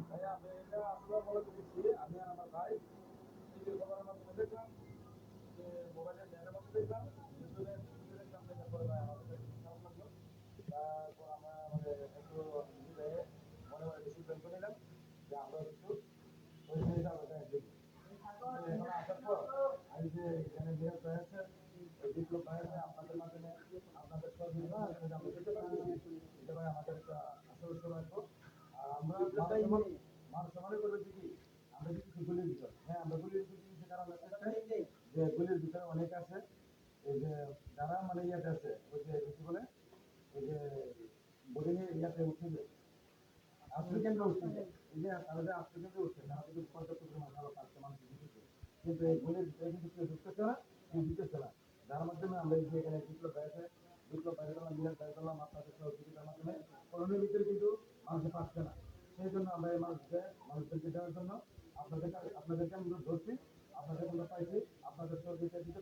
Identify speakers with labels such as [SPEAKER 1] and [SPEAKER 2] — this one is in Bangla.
[SPEAKER 1] ভাইয়া আমি এটা আসলে বলে দিচ্ছি, আমি আর আমার ভাই টিভির খবরের মাধ্যমে দেখলাম যে মোবাইলের জ্ঞানের মধ্যে দেখলাম ইউটিউবে ভিডিও দেখলাম, দেখার পরে ভাই আমাদের কাছে খুব খারাপ লাগলো। তারপর আমরা মানে একটু মিলে মনে মনে ডিসিপ্লিন করে নিলাম যে আমরা একটু ওই জিনিসটা আমরা দেখি। এখানে আসার পর আমি যে এখানে যে হয়েছে ওই বিপ্লব হয়েছে আপনাদের মাধ্যমে আপনাদের সহযোগিতা আমরা যেতে পারছি, এটা ভাই আমাদের একটা আসল সৌভাগ্য। আর আমরা মানুষ মনে করবে যে কি আমরা কিন্তু গুলির ভিতর, হ্যাঁ আমরা গুলির ভিতর কিন্তু কারণ একটাই যে গুলির ভিতরে অনেক আছে, এই যে যারা মানে ইয়াতে আছে ওই যে কি বলে ওই যে বোর্ডিং এর ইয়াতে উঠে আশ্রয় কেন্দ্র উঠছে, এই যে তারা যে আশ্রয় কেন্দ্র উঠছে তারা কিন্তু পর্যাপ্ত পরিমাণ ভালো পাচ্ছে মানুষ দিচ্ছে, কিন্তু এই গুলির ভিতরে কিন্তু কেউ ঢুকতেছে না, কেউ দিতেছে না। যার মাধ্যমে আমরা এই যে এখানে বিপ্লব বাইরে করলাম, মিলাদ বাইরে করলাম আপনাদের সহযোগিতার মাধ্যমে করোনার ভিতরে কিন্তু মানুষে পাচ্ছে না, সেই জন্য আমরা এই মানুষদেরকে দেওয়ার জন্য আপনাদেরকে আমরা ধরছি, আপনাদের আমরা পাইছি, আপনাদের সহযোগিতা দিতে